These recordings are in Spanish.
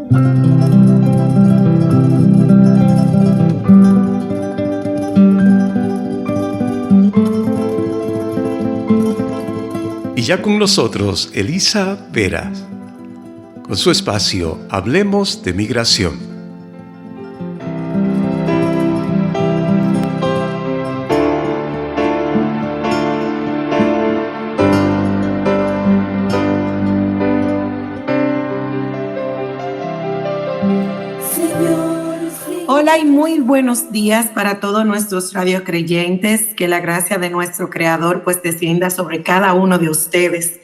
Y ya con nosotros, Elisa Veras, con su espacio Hablemos de Migración. Hola y muy buenos días para todos nuestros radiocreyentes. Que la gracia de nuestro Creador pues descienda sobre cada uno de ustedes.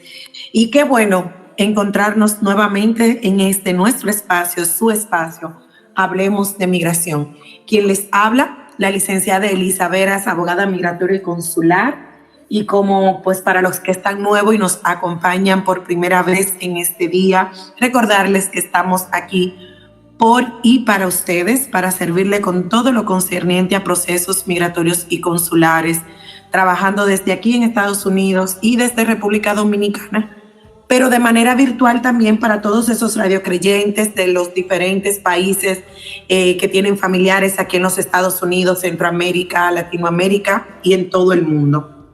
Y qué bueno encontrarnos nuevamente en este nuestro espacio, su espacio, Hablemos de Migración. Quien les habla, la licenciada Elisa Veras, abogada migratoria y consular. Y como pues para los que están nuevos y nos acompañan por primera vez en este día, recordarles que estamos aquí por y para ustedes, para servirle con todo lo concerniente a procesos migratorios y consulares, trabajando desde aquí en Estados Unidos y desde República Dominicana, pero de manera virtual también para todos esos radiocreyentes de los diferentes países que tienen familiares aquí en los Estados Unidos, Centroamérica, Latinoamérica y en todo el mundo.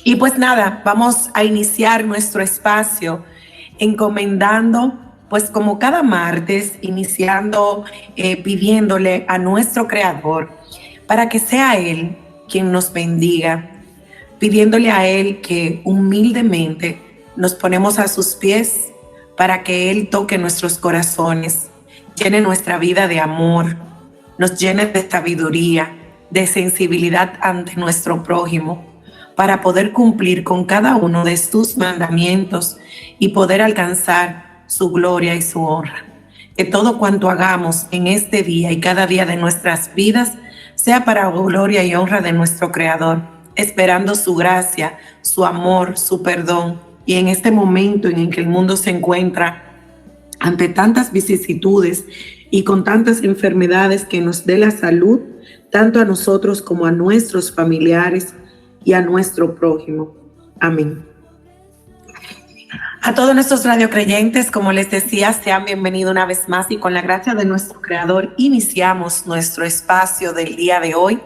Y pues nada, vamos a iniciar nuestro espacio encomendando, pues como cada martes, iniciando pidiéndole a nuestro Creador para que sea Él quien nos bendiga, pidiéndole a Él que humildemente nos ponemos a sus pies para que Él toque nuestros corazones, llene nuestra vida de amor, nos llene de sabiduría, de sensibilidad ante nuestro prójimo, para poder cumplir con cada uno de sus mandamientos y poder alcanzar su gloria y su honra. Que todo cuanto hagamos en este día y cada día de nuestras vidas sea para gloria y honra de nuestro Creador, esperando su gracia, su amor, su perdón. Y en este momento en el que el mundo se encuentra ante tantas vicisitudes y con tantas enfermedades, que nos dé la salud tanto a nosotros como a nuestros familiares y a nuestro prójimo. Amén. A todos nuestros radiocreyentes, como les decía, sean bienvenidos una vez más y con la gracia de nuestro Creador iniciamos nuestro espacio del día de hoy,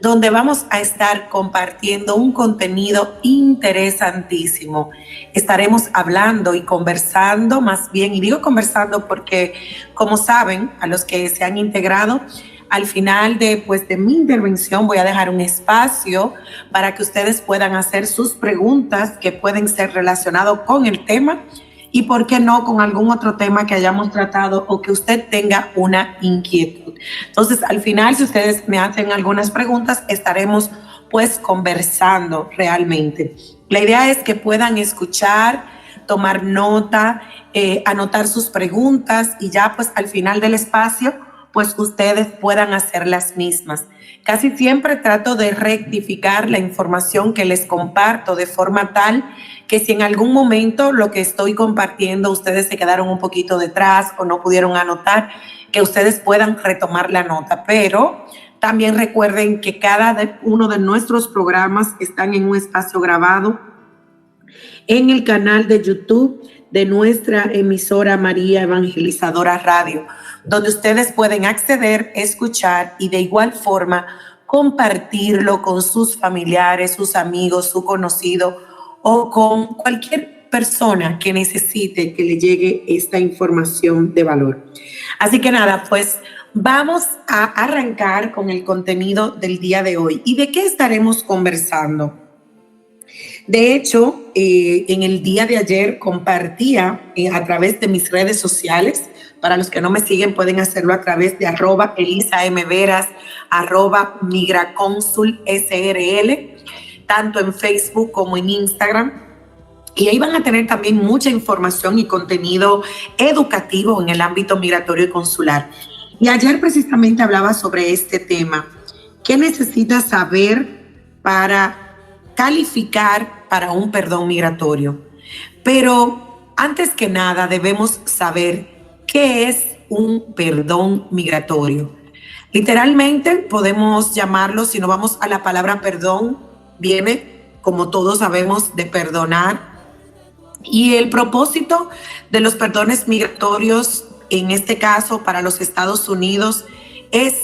donde vamos a estar compartiendo un contenido interesantísimo. Estaremos hablando y conversando, más bien, y digo conversando porque, como saben, a los que se han integrado, al final de mi intervención voy a dejar un espacio para que ustedes puedan hacer sus preguntas que pueden ser relacionadas con el tema y, por qué no, con algún otro tema que hayamos tratado o que usted tenga una inquietud. Entonces, al final, si ustedes me hacen algunas preguntas, estaremos pues conversando realmente. La idea es que puedan escuchar, tomar nota, anotar sus preguntas y ya pues al final del espacio pues ustedes puedan hacer las mismas. Casi siempre trato de rectificar la información que les comparto de forma tal que si en algún momento lo que estoy compartiendo ustedes se quedaron un poquito detrás o no pudieron anotar, que ustedes puedan retomar la nota. Pero también recuerden que cada uno de nuestros programas están en un espacio grabado en el canal de YouTube de nuestra emisora María Evangelizadora Radio, donde ustedes pueden acceder, escuchar y de igual forma compartirlo con sus familiares, sus amigos, su conocido o con cualquier persona que necesite que le llegue esta información de valor. Así que nada, pues vamos a arrancar con el contenido del día de hoy. ¿Y de qué estaremos conversando? De hecho, en el día de ayer compartía a través de mis redes sociales. Para los que no me siguen, pueden hacerlo a través de @ElisaMVeras, @migraconsulsrl, tanto en Facebook como en Instagram. Y ahí van a tener también mucha información y contenido educativo en el ámbito migratorio y consular. Y ayer precisamente hablaba sobre este tema. ¿Qué necesitas saber para calificar para un perdón migratorio? Pero antes que nada debemos saber ¿qué es un perdón migratorio? Literalmente podemos llamarlo, si no vamos a la palabra perdón, viene, como todos sabemos, de perdonar. Y el propósito de los perdones migratorios en este caso para los Estados Unidos, es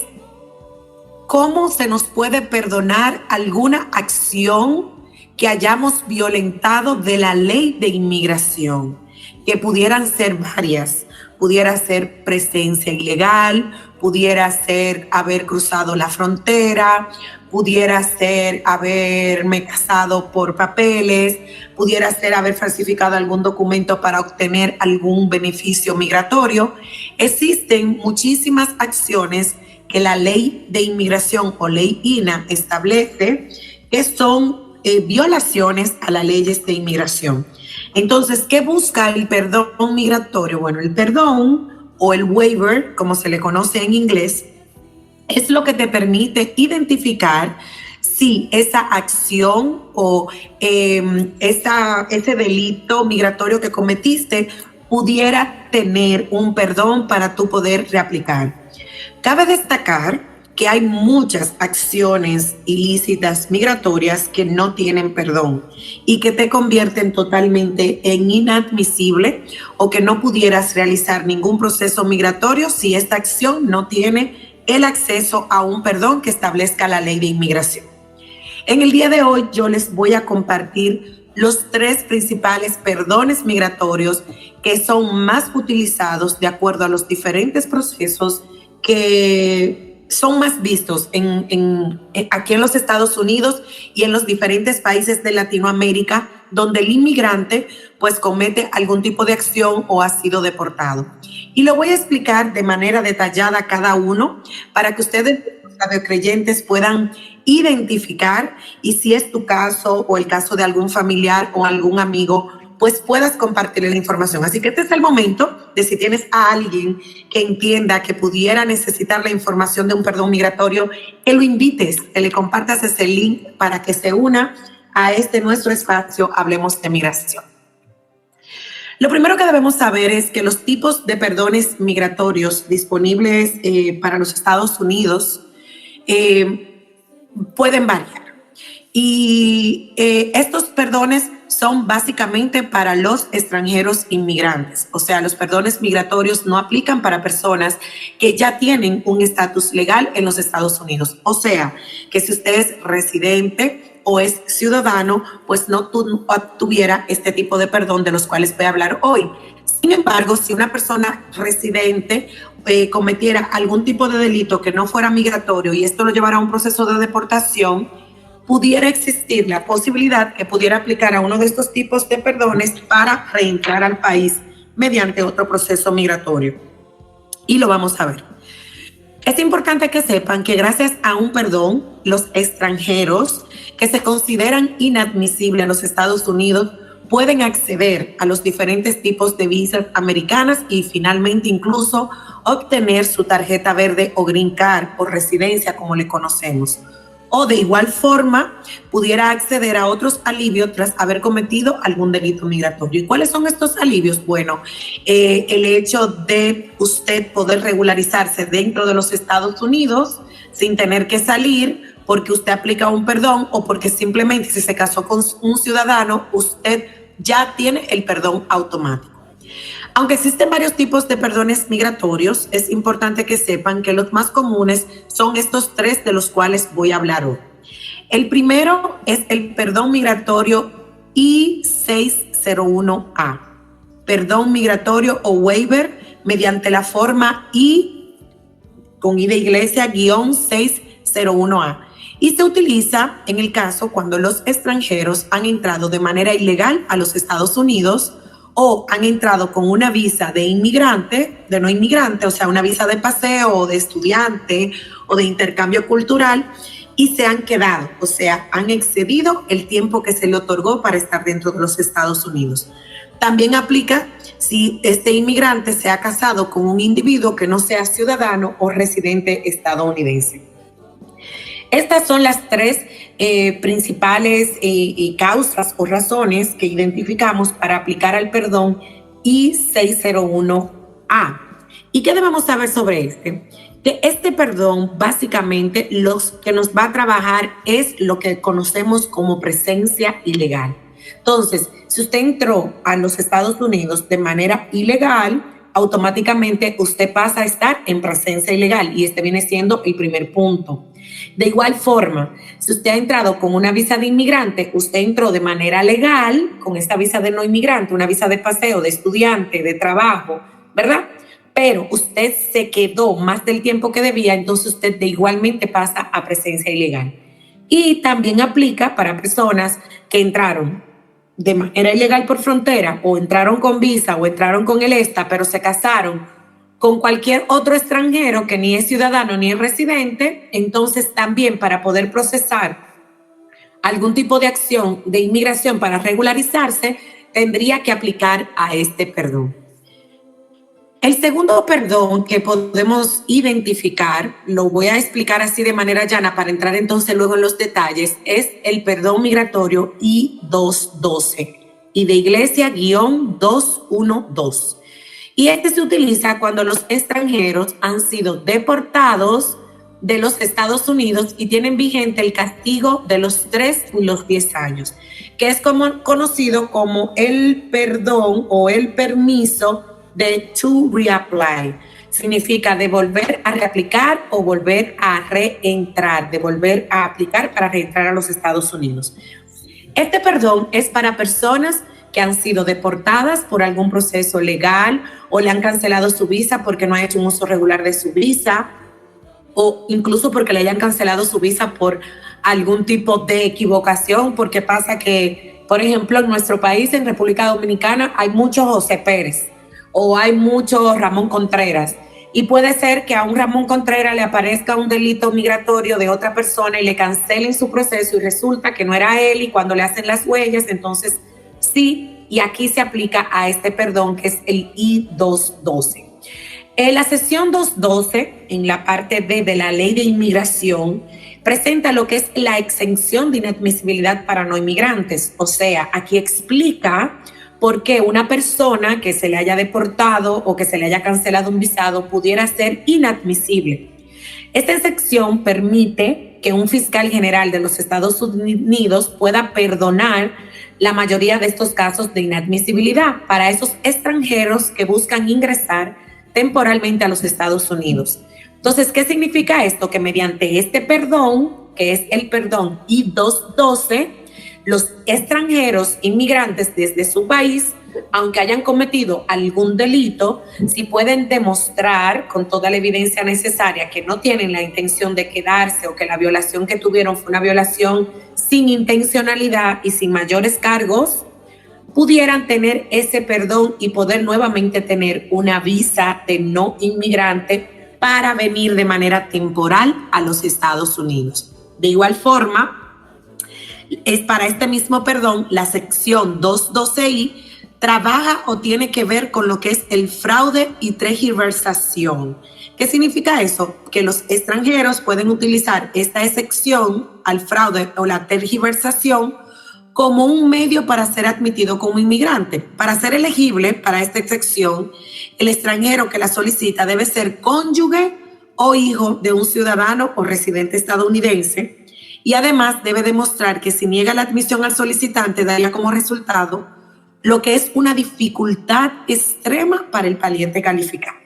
cómo se nos puede perdonar alguna acción que hayamos violentado de la ley de inmigración, que pudieran ser varias. Pudiera ser presencia ilegal, pudiera ser haber cruzado la frontera, pudiera ser haberme casado por papeles, pudiera ser haber falsificado algún documento para obtener algún beneficio migratorio. Existen muchísimas acciones que la ley de inmigración o ley INA establece que son violaciones a las leyes de inmigración. Entonces, ¿qué busca el perdón migratorio? Bueno, el perdón o el waiver, como se le conoce en inglés, es lo que te permite identificar si esa acción o ese delito migratorio que cometiste pudiera tener un perdón para tú poder reaplicar. Cabe destacar que hay muchas acciones ilícitas migratorias que no tienen perdón y que te convierten totalmente en inadmisible o que no pudieras realizar ningún proceso migratorio si esta acción no tiene el acceso a un perdón que establezca la ley de inmigración. En el día de hoy yo les voy a compartir los 3 principales perdones migratorios que son más utilizados de acuerdo a los diferentes procesos que son más vistos aquí en los Estados Unidos y en los diferentes países de Latinoamérica donde el inmigrante pues comete algún tipo de acción o ha sido deportado. Y lo voy a explicar de manera detallada cada uno para que ustedes, los radiocreyentes, puedan identificar y si es tu caso o el caso de algún familiar o algún amigo, pues puedas compartirle la información. Así que este es el momento de si tienes a alguien que entienda que pudiera necesitar la información de un perdón migratorio, que lo invites, que le compartas ese link para que se una a nuestro espacio Hablemos de Migración. Lo primero que debemos saber es que los tipos de perdones migratorios disponibles para los Estados Unidos pueden variar. Y estos perdones son básicamente para los extranjeros inmigrantes. O sea, los perdones migratorios no aplican para personas que ya tienen un estatus legal en los Estados Unidos. O sea, que si usted es residente o es ciudadano, pues no tuviera este tipo de perdón de los cuales voy a hablar hoy. Sin embargo, si una persona residente cometiera algún tipo de delito que no fuera migratorio y esto lo llevara a un proceso de deportación, pudiera existir la posibilidad que pudiera aplicar a uno de estos tipos de perdones para reentrar al país mediante otro proceso migratorio. Y lo vamos a ver. Es importante que sepan que gracias a un perdón, los extranjeros que se consideran inadmisibles en los Estados Unidos pueden acceder a los diferentes tipos de visas americanas y finalmente incluso obtener su tarjeta verde o green card por residencia, como le conocemos. O de igual forma pudiera acceder a otros alivios tras haber cometido algún delito migratorio. ¿Y cuáles son estos alivios? Bueno, el hecho de usted poder regularizarse dentro de los Estados Unidos sin tener que salir porque usted aplica un perdón o porque simplemente si se casó con un ciudadano, usted ya tiene el perdón automático. Aunque existen varios tipos de perdones migratorios, es importante que sepan que los más comunes son estos 3 de los cuales voy a hablar hoy. El primero es el perdón migratorio I-601A, perdón migratorio o waiver mediante la forma I, con I de iglesia, -601A. Y se utiliza en el caso cuando los extranjeros han entrado de manera ilegal a los Estados Unidos o han entrado con una visa de inmigrante, de no inmigrante, o sea, una visa de paseo o de estudiante o de intercambio cultural y se han quedado, o sea, han excedido el tiempo que se le otorgó para estar dentro de los Estados Unidos. También aplica si este inmigrante se ha casado con un individuo que no sea ciudadano o residente estadounidense. Estas son las 3 principales causas o razones que identificamos para aplicar al perdón I-601A. ¿Y qué debemos saber sobre este? Que este perdón básicamente lo que nos va a trabajar es lo que conocemos como presencia ilegal. Entonces, si usted entró a los Estados Unidos de manera ilegal, automáticamente usted pasa a estar en presencia ilegal y este viene siendo el primer punto. De igual forma, si usted ha entrado con una visa de inmigrante, usted entró de manera legal con esta visa de no inmigrante, una visa de paseo, de estudiante, de trabajo, ¿verdad? Pero usted se quedó más del tiempo que debía, entonces usted de igualmente pasa a presencia ilegal. Y también aplica para personas que entraron de manera ilegal por frontera o entraron con visa o entraron con el ESTA, pero se casaron con cualquier otro extranjero que ni es ciudadano ni es residente, entonces también para poder procesar algún tipo de acción de inmigración para regularizarse, tendría que aplicar a este perdón. El segundo perdón que podemos identificar, lo voy a explicar así de manera llana para entrar entonces luego en los detalles, es el perdón migratorio I-212 y de Iglesia-212. Y este se utiliza cuando los extranjeros han sido deportados de los Estados Unidos y tienen vigente el castigo de los 3 y los 10 años, que es conocido como el perdón o el permiso de to reapply. Significa de volver a reaplicar o volver a reentrar, de volver a aplicar para reentrar a los Estados Unidos. Este perdón es para personas que han sido deportadas por algún proceso legal o le han cancelado su visa porque no ha hecho un uso regular de su visa o incluso porque le hayan cancelado su visa por algún tipo de equivocación, porque pasa que, por ejemplo, en nuestro país, en República Dominicana, hay muchos José Pérez o hay muchos Ramón Contreras. Y puede ser que a un Ramón Contreras le aparezca un delito migratorio de otra persona y le cancelen su proceso y resulta que no era él y cuando le hacen las huellas, entonces sí, y aquí se aplica a este perdón que es el I-212. En la sección 212, en la parte D de la ley de inmigración, presenta lo que es la exención de inadmisibilidad para no inmigrantes. O sea, aquí explica por qué una persona que se le haya deportado o que se le haya cancelado un visado pudiera ser inadmisible. Esta excepción permite que un fiscal general de los Estados Unidos pueda perdonar la mayoría de estos casos de inadmisibilidad para esos extranjeros que buscan ingresar temporalmente a los Estados Unidos. Entonces, ¿qué significa esto? Que mediante este perdón, que es el perdón I-212, los extranjeros inmigrantes desde su país, aunque hayan cometido algún delito, si pueden demostrar con toda la evidencia necesaria que no tienen la intención de quedarse o que la violación que tuvieron fue una violación sin intencionalidad y sin mayores cargos, pudieran tener ese perdón y poder nuevamente tener una visa de no inmigrante para venir de manera temporal a los Estados Unidos. De igual forma, es para este mismo perdón, la sección 212I trabaja o tiene que ver con lo que es el fraude y tergiversación. ¿Qué significa eso? Que los extranjeros pueden utilizar esta excepción al fraude o la tergiversación como un medio para ser admitido como inmigrante. Para ser elegible para esta excepción, el extranjero que la solicita debe ser cónyuge o hijo de un ciudadano o residente estadounidense y además debe demostrar que si niega la admisión al solicitante daría como resultado lo que es una dificultad extrema para el pariente calificado.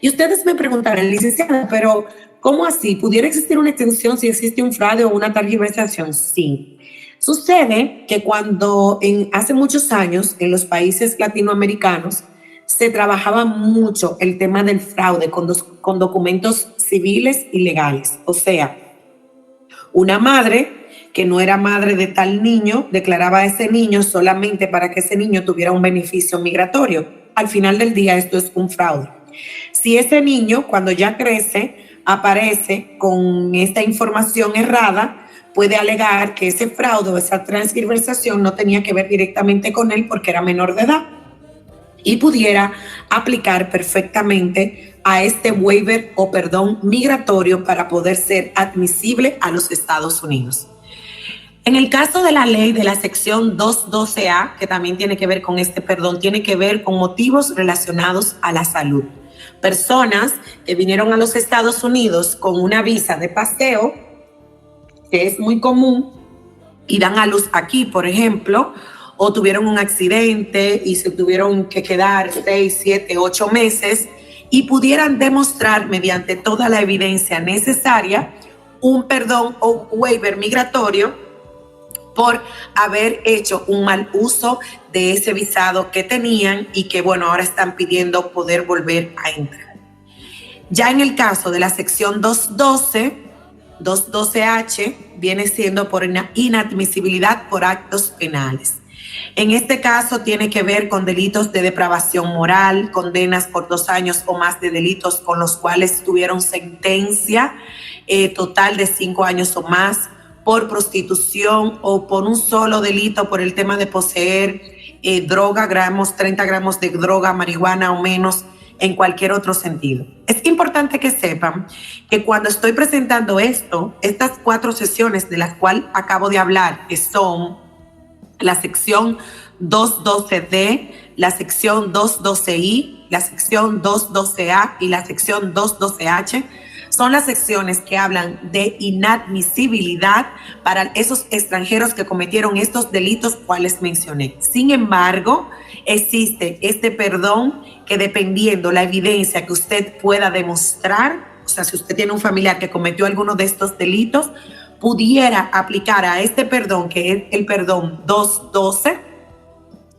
Y ustedes me preguntarán, licenciada, pero ¿cómo así? ¿Pudiera existir una extensión si existe un fraude o una tergiversación? Sí. Sucede que cuando hace muchos años en los países latinoamericanos se trabajaba mucho el tema del fraude con documentos civiles y legales. O sea, una madre que no era madre de tal niño declaraba a ese niño solamente para que ese niño tuviera un beneficio migratorio. Al final del día esto es un fraude. Si ese niño cuando ya crece aparece con esta información errada, puede alegar que ese fraude o esa transgiversación no tenía que ver directamente con él porque era menor de edad y pudiera aplicar perfectamente a este waiver o perdón migratorio para poder ser admisible a los Estados Unidos. En el caso de la ley de la sección 212A, que también tiene que ver con este perdón, tiene que ver con motivos relacionados a la salud. Personas que vinieron a los Estados Unidos con una visa de paseo, que es muy común, y dan a luz aquí, por ejemplo, o tuvieron un accidente y se tuvieron que quedar 6, 7, 8 meses y pudieran demostrar mediante toda la evidencia necesaria un perdón o waiver migratorio por haber hecho un mal uso de ese visado que tenían y que, bueno, ahora están pidiendo poder volver a entrar. Ya en el caso de la sección 212H, viene siendo por inadmisibilidad por actos penales. En este caso tiene que ver con delitos de depravación moral, condenas por 2 años o más de delitos con los cuales tuvieron sentencia total de 5 años o más, por prostitución o por un solo delito por el tema de poseer droga, 30 gramos de droga, marihuana o menos, en cualquier otro sentido. Es importante que sepan que cuando estoy presentando estas 4 sesiones de las cuales acabo de hablar, que son la sección 212D, la sección 212I, la sección 212A y la sección 212H, son las secciones que hablan de inadmisibilidad para esos extranjeros que cometieron estos delitos cuales mencioné. Sin embargo, existe este perdón que, dependiendo la evidencia que usted pueda demostrar, o sea, si usted tiene un familiar que cometió alguno de estos delitos, pudiera aplicar a este perdón, que es el perdón 212,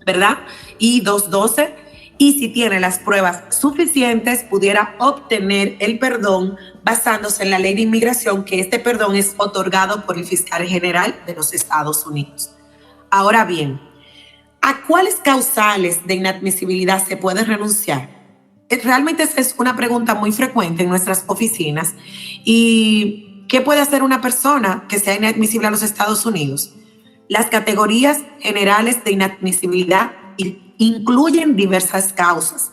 ¿verdad? Y 212, y si tiene las pruebas suficientes, pudiera obtener el perdón basándose en la ley de inmigración, que este perdón es otorgado por el fiscal general de los Estados Unidos. Ahora bien, ¿a cuáles causales de inadmisibilidad se puede renunciar? Realmente esa es una pregunta muy frecuente en nuestras oficinas. ¿Y qué puede hacer una persona que sea inadmisible a los Estados Unidos? Las categorías generales de inadmisibilidad incluyen diversas causas.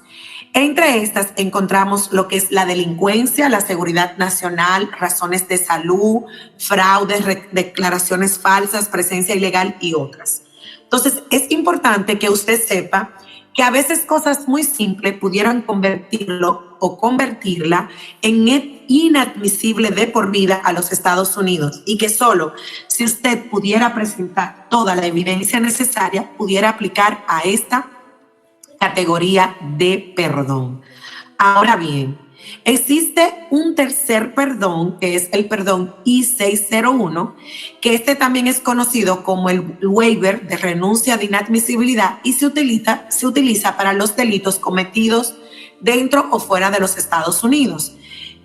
Entre estas encontramos lo que es la delincuencia, la seguridad nacional, razones de salud, fraudes, declaraciones falsas, presencia ilegal y otras. Entonces, es importante que usted sepa que a veces cosas muy simples pudieran convertirlo o convertirla en inadmisible de por vida a los Estados Unidos, y que solo si usted pudiera presentar toda la evidencia necesaria pudiera aplicar a esta categoría de perdón. Ahora bien, existe un tercer perdón, que es el perdón I-601, que este también es conocido como el waiver de renuncia de inadmisibilidad y se utiliza para los delitos cometidos dentro o fuera de los Estados Unidos.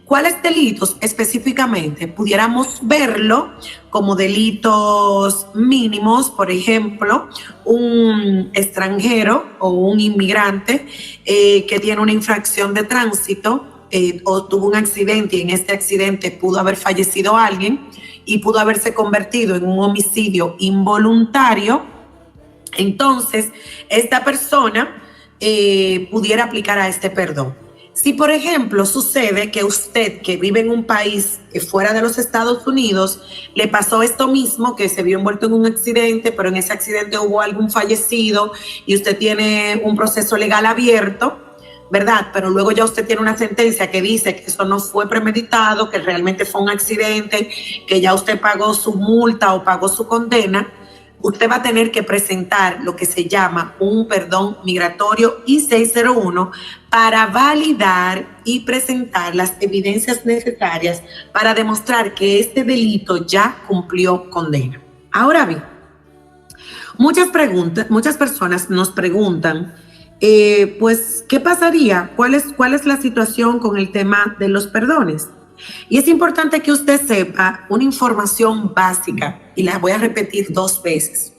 ¿Cuáles delitos específicamente? Pudiéramos verlo como delitos mínimos, por ejemplo, un extranjero o un inmigrante que tiene una infracción de tránsito o tuvo un accidente y en este accidente pudo haber fallecido alguien y pudo haberse convertido en un homicidio involuntario. Entonces, esta persona pudiera aplicar a este perdón. Si, por ejemplo, sucede que usted, que vive en un país fuera de los Estados Unidos, le pasó esto mismo, que se vio envuelto en un accidente, pero en ese accidente hubo algún fallecido y usted tiene un proceso legal abierto, ¿verdad? Pero luego ya usted tiene una sentencia que dice que eso no fue premeditado, que realmente fue un accidente, que ya usted pagó su multa o pagó su condena. Usted va a tener que presentar lo que se llama un perdón migratorio I-601 para validar y presentar las evidencias necesarias para demostrar que este delito ya cumplió condena. Ahora bien, muchas personas nos preguntan, pues, ¿qué pasaría? ¿Cuál es la situación con el tema de los perdones? Y es importante que usted sepa una información básica, y la voy a repetir 2 veces.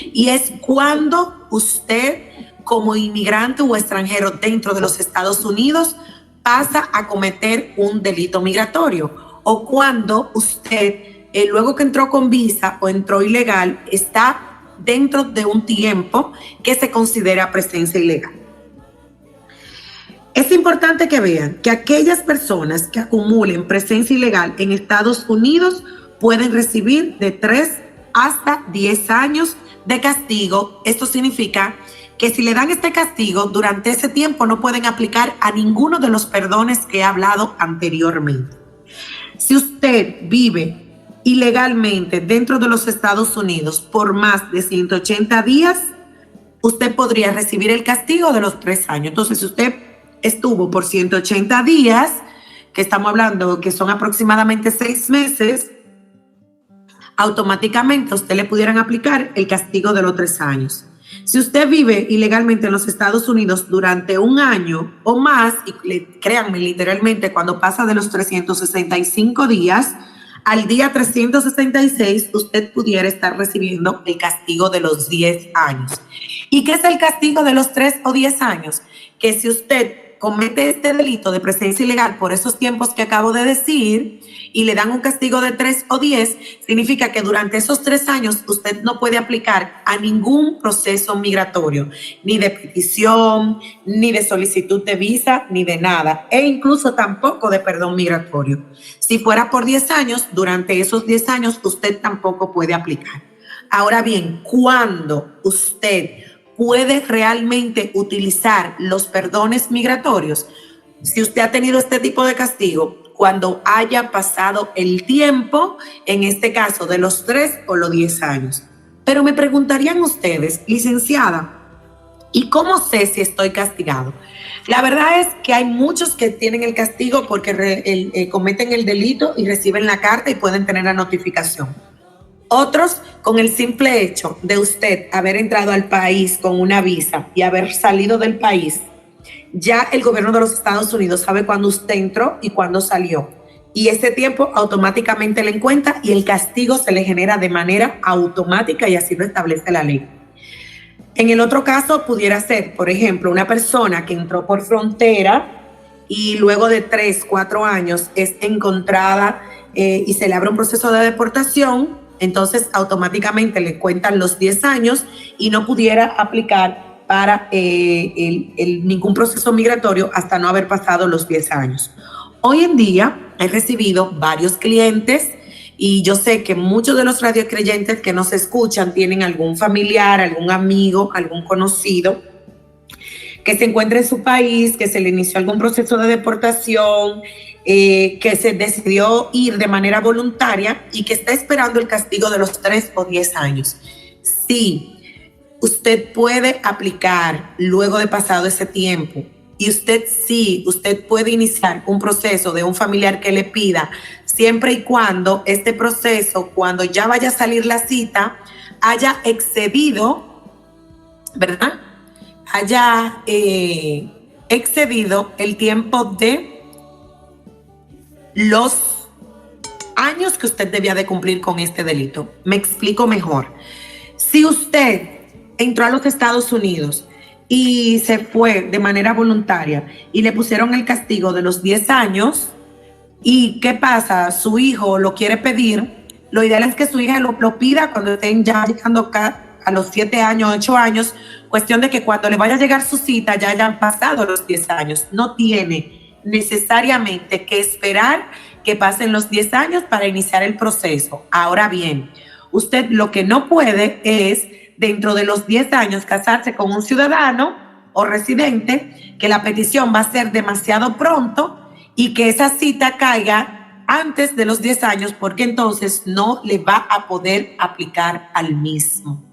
Y es cuando usted, como inmigrante o extranjero dentro de los Estados Unidos, pasa a cometer un delito migratorio, o cuando usted, luego que entró con visa o entró ilegal, está dentro de un tiempo que se considera presencia ilegal. Es importante que vean que aquellas personas que acumulen presencia ilegal en Estados Unidos pueden recibir de 3 hasta 10 años de castigo. Esto significa que si le dan este castigo, durante ese tiempo no pueden aplicar a ninguno de los perdones que he hablado anteriormente. Si usted vive ilegalmente dentro de los Estados Unidos por más de 180 días, usted podría recibir el castigo de los 3 años. Entonces, si usted estuvo por 180 días, que estamos hablando que son aproximadamente 6 meses, automáticamente a usted le pudieran aplicar el castigo de los 3 años. Si usted vive ilegalmente en los Estados Unidos durante 1 año o más, y créanme, literalmente, cuando pasa de los 365 días, al día 366, usted pudiera estar recibiendo el castigo de los 10 años. ¿Y qué es el castigo de los 3 o 10 años? Que si usted comete este delito de presencia ilegal por esos tiempos que acabo de decir y le dan un castigo de 3 o 10, significa que durante esos 3 años usted no puede aplicar a ningún proceso migratorio, ni de petición, ni de solicitud de visa, ni de nada, e incluso tampoco de perdón migratorio. Si fuera por 10 años, durante esos 10 años usted tampoco puede aplicar. Ahora bien, ¿cuándo usted puede realmente utilizar los perdones migratorios? Si usted ha tenido este tipo de castigo, cuando haya pasado el tiempo, en este caso de los 3 o los 10 años. Pero me preguntarían ustedes, licenciada, ¿y cómo sé si estoy castigado? La verdad es que hay muchos que tienen el castigo porque cometen el delito y reciben la carta y pueden tener la notificación. Otros, con el simple hecho de usted haber entrado al país con una visa y haber salido del país, ya el gobierno de los Estados Unidos sabe cuándo usted entró y cuándo salió. Y ese tiempo automáticamente le cuenta y el castigo se le genera de manera automática y así lo establece la ley. En el otro caso pudiera ser, por ejemplo, una persona que entró por frontera y luego de 3, 4 años es encontrada y se le abre un proceso de deportación. Entonces automáticamente le cuentan los 10 años y no pudiera aplicar para ningún proceso migratorio hasta no haber pasado los 10 años. Hoy en día he recibido varios clientes y yo sé que muchos de los radiocreyentes que nos escuchan tienen algún familiar, algún amigo, algún conocido que se encuentra en su país, que se le inició algún proceso de deportación, que se decidió ir de manera voluntaria y que está esperando el castigo de los 3 o 10 años. Sí, usted puede aplicar luego de pasado ese tiempo y usted puede iniciar un proceso de un familiar que le pida, siempre y cuando este proceso, cuando ya vaya a salir la cita, haya excedido, ¿verdad? Haya excedido el tiempo de los años que usted debía de cumplir con este delito. Me explico mejor. Si usted entró a los Estados Unidos y se fue de manera voluntaria y le pusieron el castigo de los 10 años, ¿y qué pasa? Su hijo lo quiere pedir. Lo ideal es que su hija lo pida cuando estén ya llegando acá a los 7 años, 8 años, cuestión de que cuando le vaya a llegar su cita ya hayan pasado los 10 años. No tiene necesariamente que esperar que pasen los 10 años para iniciar el proceso. Ahora bien, usted lo que no puede es, dentro de los 10 años, casarse con un ciudadano o residente, que la petición va a ser demasiado pronto y que esa cita caiga antes de los 10 años, porque entonces no le va a poder aplicar al mismo.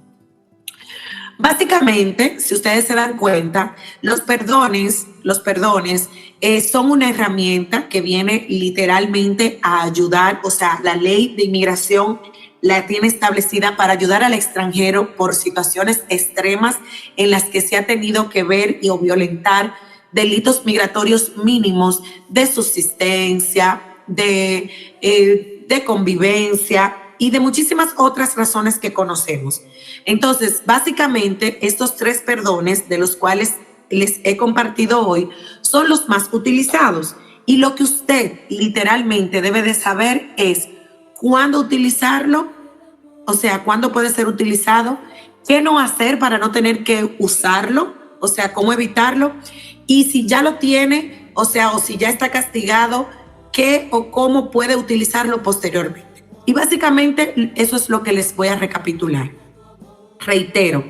Básicamente, si ustedes se dan cuenta, los perdones son una herramienta que viene literalmente a ayudar, o sea, la ley de inmigración la tiene establecida para ayudar al extranjero por situaciones extremas en las que se ha tenido que ver o violentar delitos migratorios mínimos de subsistencia, de convivencia y de muchísimas otras razones que conocemos. Entonces, básicamente, estos 3 perdones de los cuales les he compartido hoy son los más utilizados. Y lo que usted literalmente debe de saber es cuándo utilizarlo, o sea, cuándo puede ser utilizado, qué no hacer para no tener que usarlo, o sea, cómo evitarlo, y si ya lo tiene, o sea, o si ya está castigado, qué o cómo puede utilizarlo posteriormente. Y básicamente eso es lo que les voy a recapitular. Reitero,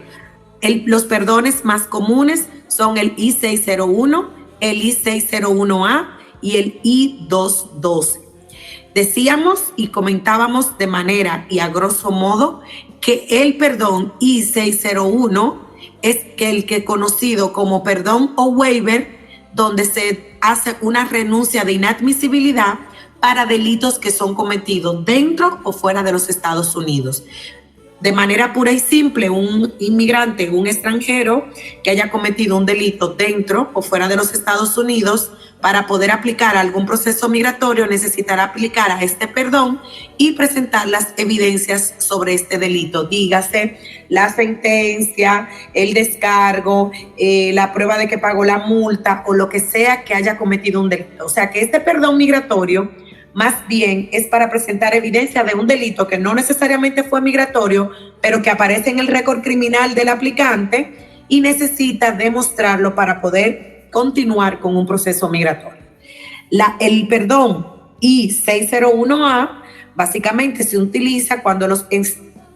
los perdones más comunes son el I-601, el I-601A y el I-212. Decíamos y comentábamos de manera y a grosso modo que el perdón I-601 es que el que conocido como perdón o waiver, donde se hace una renuncia de inadmisibilidad para delitos que son cometidos dentro o fuera de los Estados Unidos. De manera pura y simple, un inmigrante, un extranjero que haya cometido un delito dentro o fuera de los Estados Unidos, para poder aplicar algún proceso migratorio necesitará aplicar a este perdón y presentar las evidencias sobre este delito. Dígase la sentencia, el descargo, la prueba de que pagó la multa o lo que sea que haya cometido un delito. O sea que este perdón migratorio más bien es para presentar evidencia de un delito que no necesariamente fue migratorio, pero que aparece en el récord criminal del aplicante y necesita demostrarlo para poder continuar con un proceso migratorio. El perdón I-601A básicamente se utiliza cuando los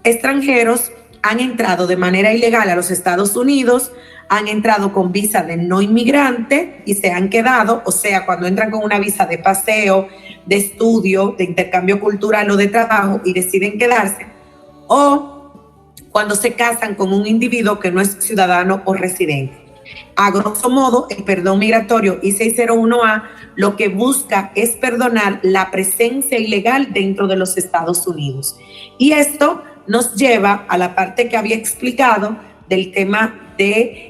extranjeros han entrado de manera ilegal a los Estados Unidos, han entrado con visa de no inmigrante y se han quedado, o sea, cuando entran con una visa de paseo, de estudio, de intercambio cultural o de trabajo y deciden quedarse, o cuando se casan con un individuo que no es ciudadano o residente. A grosso modo, el perdón migratorio I-601A lo que busca es perdonar la presencia ilegal dentro de los Estados Unidos. Y esto nos lleva a la parte que había explicado del tema de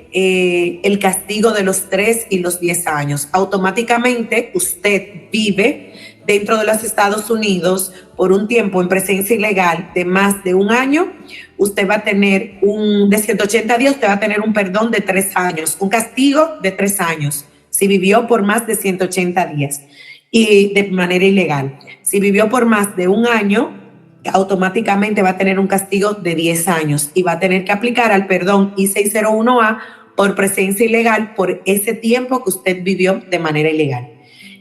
el castigo de los 3 y los 10 años. Automáticamente usted vive dentro de los Estados Unidos por un tiempo en presencia ilegal de más de un año, usted va a tener de 180 días, usted va a tener un perdón de 3 años, un castigo de 3 años, si vivió por más de 180 días y de manera ilegal. Si vivió por más de un año, automáticamente va a tener un castigo de 10 años y va a tener que aplicar al perdón I-601A por presencia ilegal por ese tiempo que usted vivió de manera ilegal.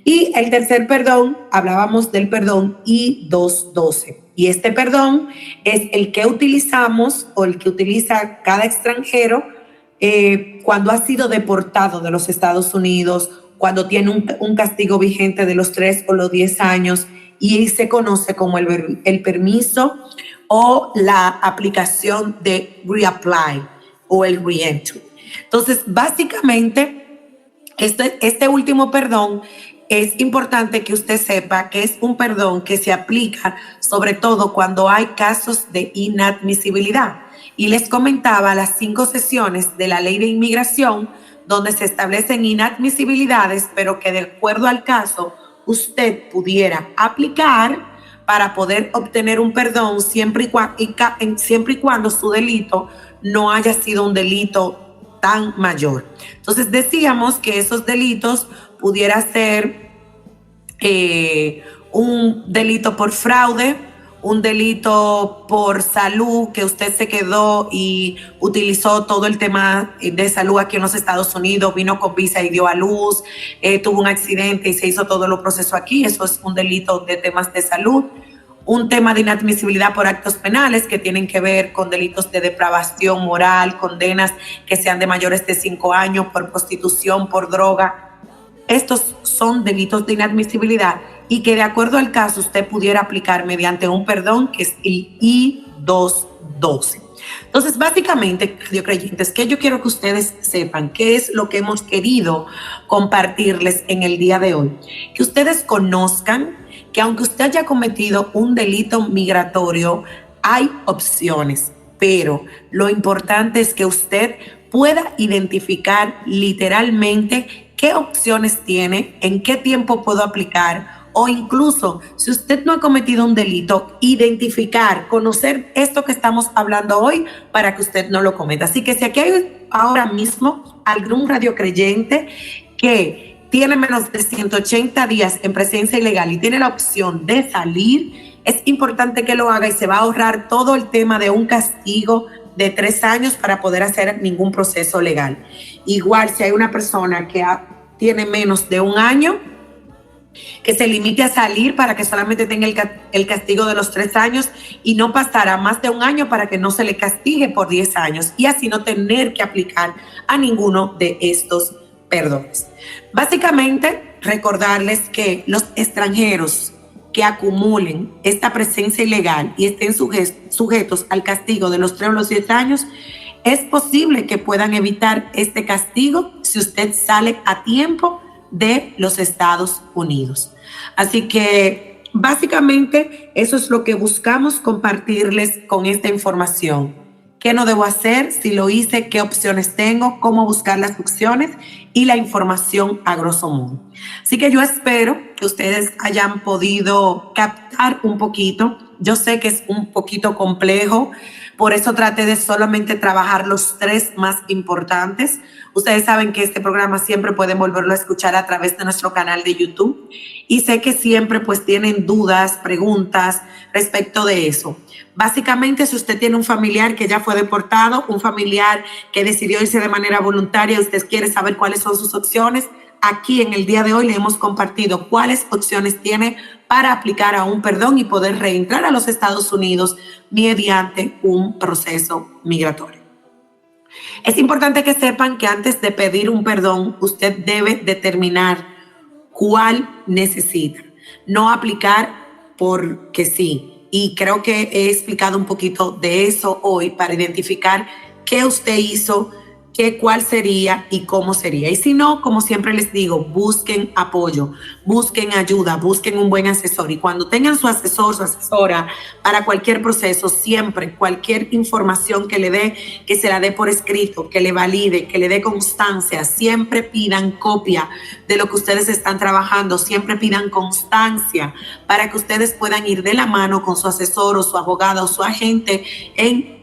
Y el tercer perdón, hablábamos del perdón I-212. Y este perdón es el que utilizamos o el que utiliza cada extranjero cuando ha sido deportado de los Estados Unidos, cuando tiene un castigo vigente de los 3 o los 10 años, y se conoce como el permiso o la aplicación de reapply o el reentry. Entonces, básicamente, este último perdón es importante que usted sepa que es un perdón que se aplica sobre todo cuando hay casos de inadmisibilidad. Y les comentaba las 5 sesiones de la Ley de Inmigración donde se establecen inadmisibilidades, pero que de acuerdo al caso usted pudiera aplicar para poder obtener un perdón siempre y cuando su delito no haya sido un delito tan mayor. Entonces decíamos que esos delitos pudiera ser un delito por fraude, un delito por salud, que usted se quedó y utilizó todo el tema de salud aquí en los Estados Unidos, vino con visa y dio a luz, tuvo un accidente y se hizo todo el proceso aquí, eso es un delito de temas de salud. Un tema de inadmisibilidad por actos penales que tienen que ver con delitos de depravación moral, condenas que sean de mayores de 5 años por prostitución, por droga. Estos son delitos de inadmisibilidad y que de acuerdo al caso usted pudiera aplicar mediante un perdón que es el I-212. Entonces, básicamente, radio creyentes, que yo quiero que ustedes sepan qué es lo que hemos querido compartirles en el día de hoy. Que ustedes conozcan que aunque usted haya cometido un delito migratorio, hay opciones, pero lo importante es que usted pueda identificar literalmente qué opciones tiene, en qué tiempo puedo aplicar, o incluso si usted no ha cometido un delito, identificar, conocer esto que estamos hablando hoy para que usted no lo cometa. Así que si aquí hay ahora mismo algún radiocreyente que tiene menos de 180 días en presencia ilegal y tiene la opción de salir, es importante que lo haga y se va a ahorrar todo el tema de un castigo de 3 años para poder hacer ningún proceso legal. Igual si hay una persona que tiene menos de un año, que se limite a salir para que solamente tenga el castigo de los 3 años y no pasará más de un año para que no se le castigue por 10 años y así no tener que aplicar a ninguno de estos perdones. Básicamente, recordarles que los extranjeros que acumulen esta presencia ilegal y estén sujetos al castigo de los 3 o los 10 años, Es posible que puedan evitar este castigo si usted sale a tiempo de los Estados Unidos. Así que básicamente eso es lo que buscamos compartirles con esta información. ¿Qué no debo hacer? Si lo hice, ¿qué opciones tengo? ¿Cómo buscar las opciones? Y la información a grosso modo. Así que yo espero que ustedes hayan podido captar un poquito. Yo sé que es un poquito complejo, por eso traté de solamente trabajar los 3 más importantes. Ustedes saben que este programa siempre pueden volverlo a escuchar a través de nuestro canal de YouTube. Y sé que siempre pues tienen dudas, preguntas respecto de eso. Básicamente, si usted tiene un familiar que ya fue deportado, un familiar que decidió irse de manera voluntaria, usted quiere saber cuáles son sus opciones, aquí en el día de hoy le hemos compartido cuáles opciones tiene para aplicar a un perdón y poder reentrar a los Estados Unidos mediante un proceso migratorio. Es importante que sepan que antes de pedir un perdón, usted debe determinar cuál necesita, no aplicar porque sí. Y creo que he explicado un poquito de eso hoy para identificar qué usted hizo, cuál sería y cómo sería. Y si no, como siempre les digo, busquen apoyo, busquen ayuda, busquen un buen asesor. Y cuando tengan su asesor, su asesora para cualquier proceso, siempre cualquier información que le dé, que se la dé por escrito, que le valide, que le dé constancia. Siempre pidan copia de lo que ustedes están trabajando, siempre pidan constancia para que ustedes puedan ir de la mano con su asesor o su abogado o su agente en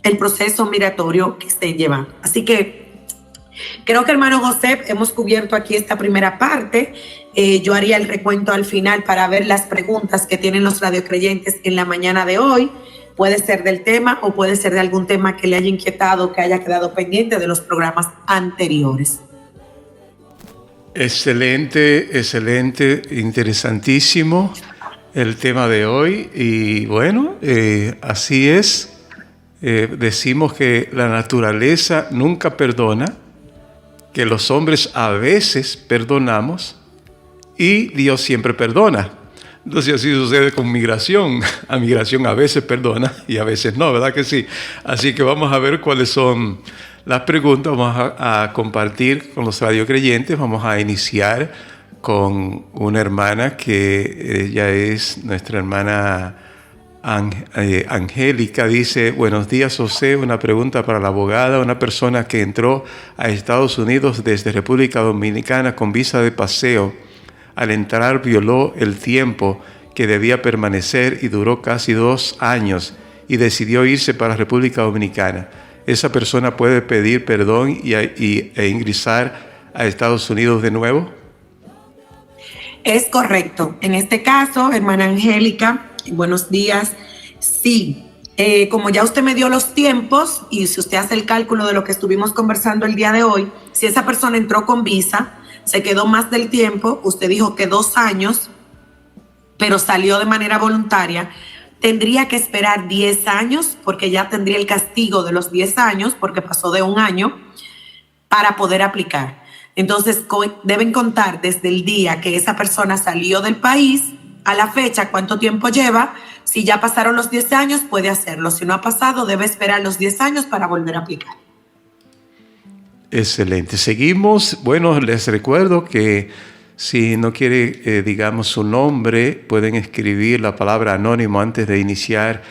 el proceso migratorio que estén llevando. Así que creo que, hermano José, hemos cubierto aquí esta primera parte. Yo haría el recuento al final para ver las preguntas que tienen los radiocreyentes en la mañana de hoy. Puede ser del tema o puede ser de algún tema que le haya inquietado, que haya quedado pendiente de los programas anteriores. Excelente, excelente, interesantísimo el tema de hoy. Y bueno, así es. Decimos que la naturaleza nunca perdona, que los hombres a veces perdonamos y Dios siempre perdona. Entonces así sucede con migración. A migración a veces perdona y a veces no, ¿verdad que sí? Así que vamos a ver cuáles son las preguntas. Vamos a compartir con los radiocreyentes. Vamos a iniciar con una hermana que ella es nuestra hermana Angélica. Dice: buenos días, José, una pregunta para la abogada. Una persona que entró a Estados Unidos desde República Dominicana con visa de paseo, al entrar violó el tiempo que debía permanecer y duró casi 2 años y decidió irse para República Dominicana. ¿Esa persona puede pedir perdón e ingresar a Estados Unidos de nuevo? Es correcto. En este caso, hermana Angélica, buenos días. Sí, como ya usted me dio los tiempos y si usted hace el cálculo de lo que estuvimos conversando el día de hoy, si esa persona entró con visa, se quedó más del tiempo, usted dijo que 2 años, pero salió de manera voluntaria, tendría que esperar 10 años porque ya tendría el castigo de los 10 años porque pasó de 1 año para poder aplicar. Entonces deben contar desde el día que esa persona salió del país a la fecha cuánto tiempo lleva. Si ya pasaron los 10 años, puede hacerlo. Si no ha pasado, debe esperar los 10 años para volver a aplicar. Excelente. Seguimos. Bueno, les recuerdo que si no quiere, digamos, su nombre, pueden escribir la palabra anónimo antes de iniciar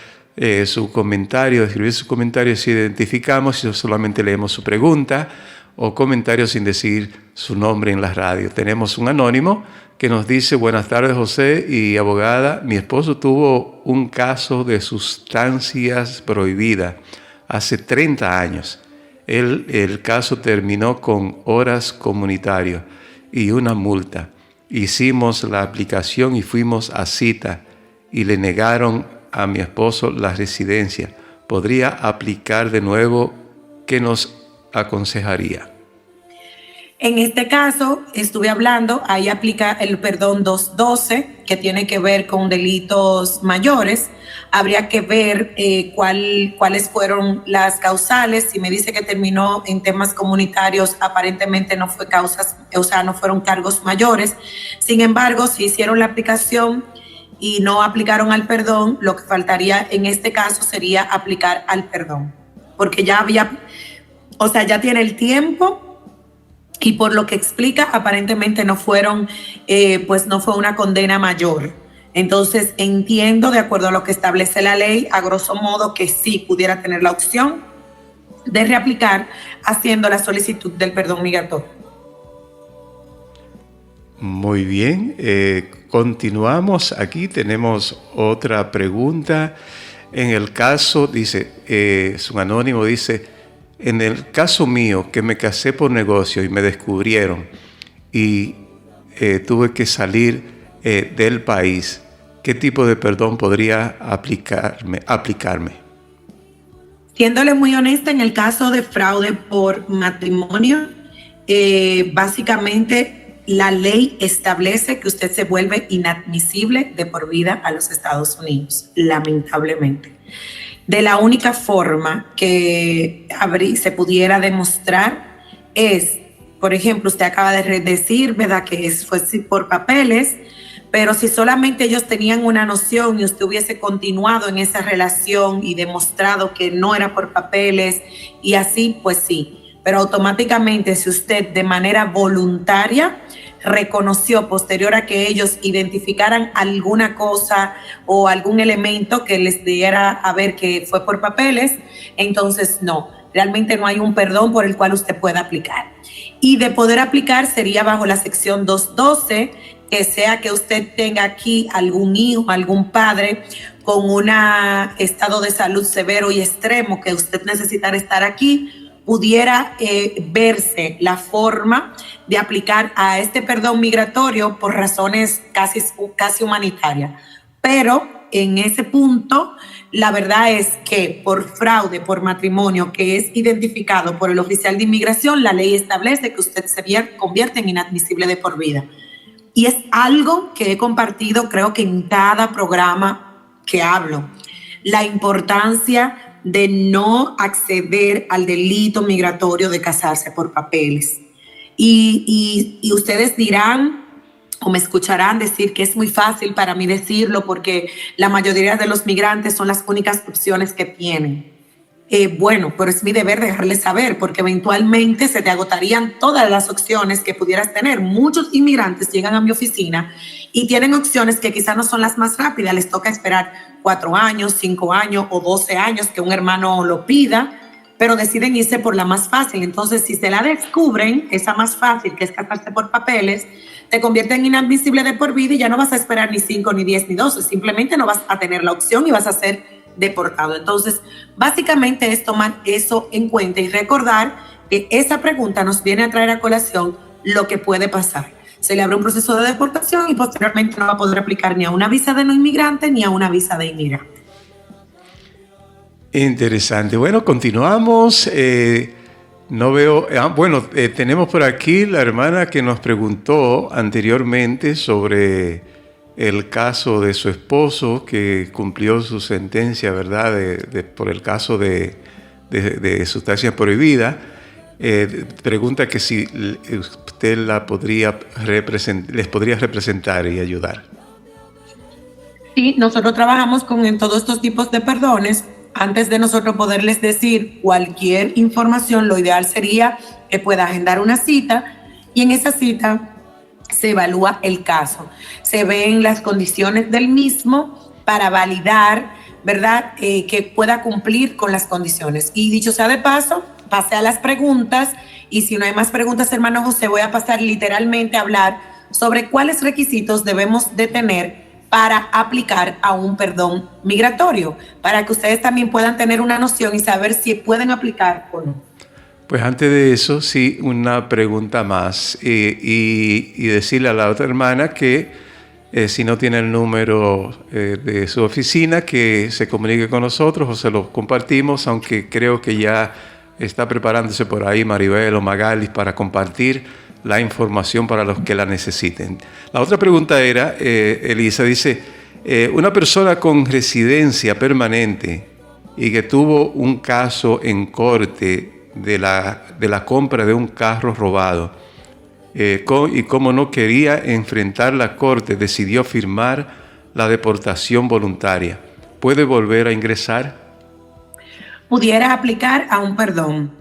su comentario. Escribir su comentario si identificamos, si solamente leemos su pregunta, o comentario sin decir su nombre en la radio. Tenemos un anónimo que nos dice: buenas tardes, José y abogada. Mi esposo tuvo un caso de sustancias prohibidas hace 30 años. El caso terminó con horas comunitarias y una multa. Hicimos la aplicación y fuimos a cita y le negaron a mi esposo la residencia. ¿Podría aplicar de nuevo? ¿Qué nos aconsejaría? En este caso, estuve hablando, ahí aplica el perdón 212, que tiene que ver con delitos mayores. Habría que ver cuáles fueron las causales. Si me dice que terminó en temas comunitarios, aparentemente no fue causas, o sea, no fueron cargos mayores. Sin embargo, si hicieron la aplicación y no aplicaron al perdón, lo que faltaría en este caso sería aplicar al perdón. porque ya había, o sea, ya tiene el tiempo. Y por lo que explica, aparentemente no fueron, pues no fue una condena mayor. Entonces entiendo, de acuerdo a lo que establece la ley, a grosso modo, que sí pudiera tener la opción de reaplicar haciendo la solicitud del perdón migratorio. Muy bien, continuamos. Aquí tenemos otra pregunta. En el caso, dice, es un anónimo, dice, en el caso mío, que me casé por negocio y me descubrieron y tuve que salir del país, ¿qué tipo de perdón podría aplicarme? Siéndole muy honesta, en el caso de fraude por matrimonio, básicamente la ley establece que usted se vuelve inadmisible de por vida a los Estados Unidos, lamentablemente. De la única forma que se pudiera demostrar es, por ejemplo, usted acaba de decir, ¿verdad?, que fue por papeles, pero si solamente ellos tenían una noción y usted hubiese continuado en esa relación y demostrado que no era por papeles y así, pues sí. Pero automáticamente, si usted de manera voluntaria reconoció posterior a que ellos identificaran alguna cosa o algún elemento que les diera a ver que fue por papeles, entonces no, realmente no hay un perdón por el cual usted pueda aplicar. Y de poder aplicar sería bajo la sección 212, que sea que usted tenga aquí algún hijo, algún padre con un estado de salud severo y extremo que usted necesitara estar aquí, pudiera verse la forma de aplicar a este perdón migratorio por razones casi humanitarias. Pero en ese punto, la verdad es que por fraude, por matrimonio, que es identificado por el oficial de inmigración, la ley establece que usted se convierte en inadmisible de por vida. Y es algo que he compartido, creo que en cada programa que hablo, la importancia de no acceder al delito migratorio de casarse por papeles. Y ustedes dirán o me escucharán decir que es muy fácil para mí decirlo porque la mayoría de los migrantes son las únicas opciones que tienen. Bueno, pero es mi deber dejarles saber porque eventualmente se te agotarían todas las opciones que pudieras tener. Muchos inmigrantes llegan a mi oficina y tienen opciones que quizás no son las más rápidas. Les toca esperar 4 años, 5 años o 12 años que un hermano lo pida, pero deciden irse por la más fácil. Entonces, si se la descubren, esa más fácil, que es casarse por papeles, te convierte en inadmisible de por vida y ya no vas a esperar ni 5, ni 10, ni 12. Simplemente no vas a tener la opción y vas a ser deportado. Entonces, básicamente es tomar eso en cuenta y recordar que esa pregunta nos viene a traer a colación lo que puede pasar. Se le abre un proceso de deportación y posteriormente no va a poder aplicar ni a una visa de no inmigrante ni a una visa de inmigrante. Interesante. Bueno, continuamos. No veo... tenemos por aquí la hermana que nos preguntó anteriormente sobre el caso de su esposo que cumplió su sentencia, ¿verdad?, por el caso de sustancias prohibidas. Pregunta que si usted les podría representar y ayudar. Sí, nosotros trabajamos con todos estos tipos de perdones. Antes de nosotros poderles decir cualquier información, lo ideal sería que pueda agendar una cita y en esa cita se evalúa el caso, se ven las condiciones del mismo para validar, ¿verdad?, que pueda cumplir con las condiciones. Y dicho sea de paso, pase a las preguntas y si no hay más preguntas, hermano José, voy a pasar literalmente a hablar sobre cuáles requisitos debemos de tener para aplicar a un perdón migratorio, para que ustedes también puedan tener una noción y saber si pueden aplicar o no. Pues antes de eso, sí, una pregunta más y decirle a la otra hermana que si no tiene el número de su oficina, que se comunique con nosotros o se lo compartimos, aunque creo que ya está preparándose por ahí Maribel o Magalis para compartir la información para los que la necesiten. La otra pregunta era, Elisa dice, una persona con residencia permanente y que tuvo un caso en corte de la compra de un carro robado y como no quería enfrentar la corte, decidió firmar la deportación voluntaria. ¿Puede volver a ingresar? pudiera aplicar a un perdón.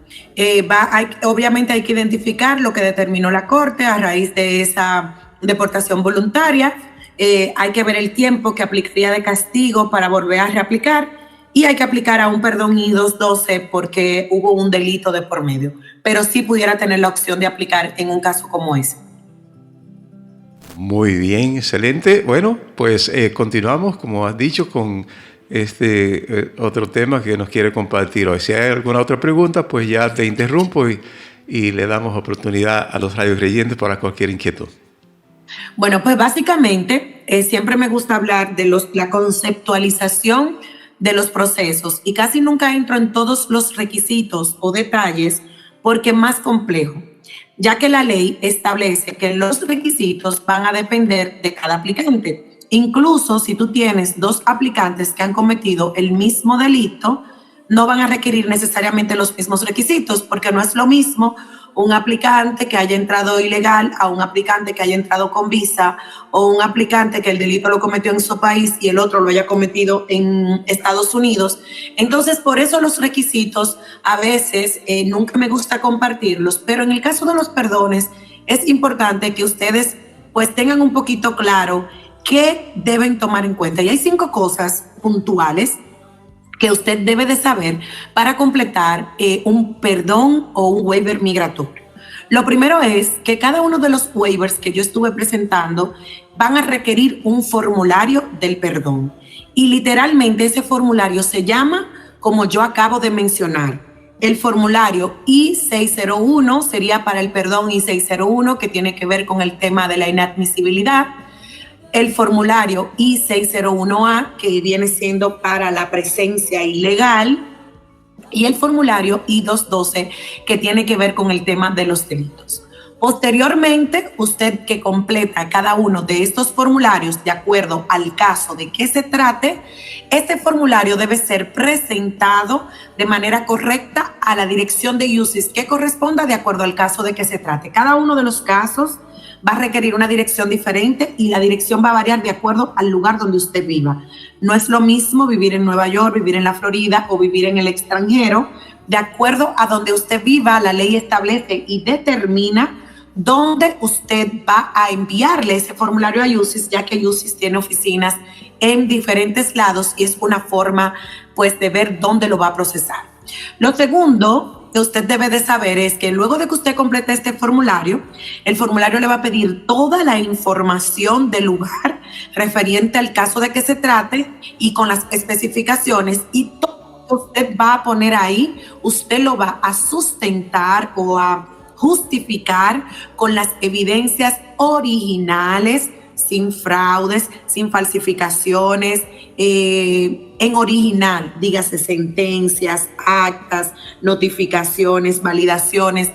Obviamente hay que identificar lo que determinó la Corte a raíz de esa deportación voluntaria. Hay que ver el tiempo que aplicaría de castigo para volver a reaplicar, y hay que aplicar a un perdón I-212 porque hubo un delito de por medio. Pero sí pudiera tener la opción de aplicar en un caso como ese. Muy bien, excelente. Bueno, pues continuamos, como has dicho, con otro tema que nos quiere compartir hoy. Si hay alguna otra pregunta, pues ya te interrumpo y le damos oportunidad a los radiocreyentes para cualquier inquietud. Bueno, pues básicamente siempre me gusta hablar de la conceptualización de los procesos, y casi nunca entro en todos los requisitos o detalles porque es más complejo, ya que la ley establece que los requisitos van a depender de cada aplicante. Incluso si tú tienes dos aplicantes que han cometido el mismo delito, no van a requerir necesariamente los mismos requisitos, porque no es lo mismo un aplicante que haya entrado ilegal a un aplicante que haya entrado con visa, o un aplicante que el delito lo cometió en su país y el otro lo haya cometido en Estados Unidos. Entonces, por eso los requisitos a veces nunca me gusta compartirlos, pero en el caso de los perdones es importante que ustedes pues tengan un poquito claro qué deben tomar en cuenta. Y hay 5 cosas puntuales que usted debe de saber para completar un perdón o un waiver migratorio. Lo primero es que cada uno de los waivers que yo estuve presentando van a requerir un formulario del perdón. Y literalmente ese formulario se llama, como yo acabo de mencionar, el formulario I-601 sería para el perdón I-601, que tiene que ver con el tema de la inadmisibilidad. El formulario I-601A, que viene siendo para la presencia ilegal, y el formulario I-212, que tiene que ver con el tema de los delitos. Posteriormente, usted que completa cada uno de estos formularios de acuerdo al caso de que se trate, este formulario debe ser presentado de manera correcta a la dirección de UCIS que corresponda de acuerdo al caso de que se trate. Cada uno de los casos va a requerir una dirección diferente, y la dirección va a variar de acuerdo al lugar donde usted viva. No es lo mismo vivir en Nueva York, vivir en la Florida o vivir en el extranjero. De acuerdo a donde usted viva, la ley establece y determina dónde usted va a enviarle ese formulario a UCIS, ya que UCIS tiene oficinas en diferentes lados y es una forma pues de ver dónde lo va a procesar. Lo segundo que usted debe de saber es que luego de que usted complete este formulario, el formulario le va a pedir toda la información del lugar referente al caso de que se trate y con las especificaciones, y todo lo que usted va a poner ahí, usted lo va a sustentar o a justificar con las evidencias originales, sin fraudes, sin falsificaciones, en original, dígase sentencias, actas, notificaciones, validaciones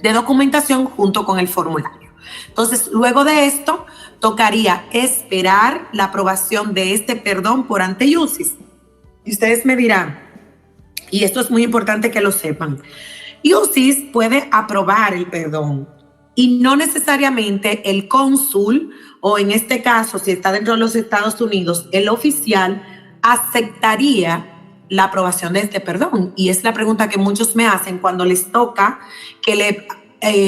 de documentación junto con el formulario. Entonces, luego de esto, tocaría esperar la aprobación de este perdón por ante UCIS. Y ustedes me dirán, y esto es muy importante que lo sepan, UCIS puede aprobar el perdón y no necesariamente el cónsul, o en este caso, si está dentro de los Estados Unidos, el oficial aceptaría la aprobación de este perdón. Y es la pregunta que muchos me hacen cuando les toca que le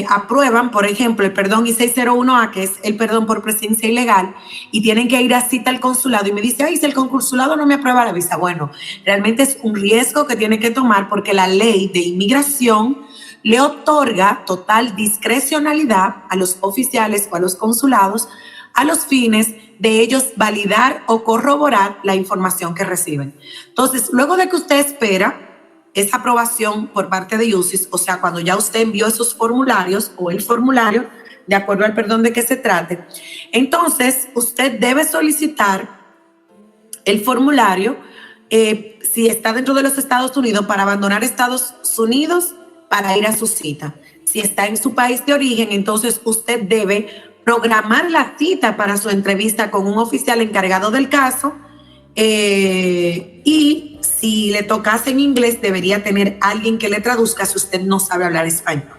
aprueban, por ejemplo, el perdón I-601A, que es el perdón por presencia ilegal, y tienen que ir a cita al consulado y me dice, ay, si el consulado no me aprueba la visa. Bueno, realmente es un riesgo que tiene que tomar, porque la ley de inmigración le otorga total discrecionalidad a los oficiales o a los consulados a los fines de ellos validar o corroborar la información que reciben. Entonces, luego de que usted espera esa aprobación por parte de UCIS, o sea, cuando ya usted envió esos formularios o el formulario, de acuerdo al perdón de que se trate, entonces usted debe solicitar el formulario si está dentro de los Estados Unidos, para abandonar Estados Unidos para ir a su cita. Si está en su país de origen, entonces usted debe programar la cita para su entrevista con un oficial encargado del caso, y si le tocase en inglés, debería tener alguien que le traduzca si usted no sabe hablar español.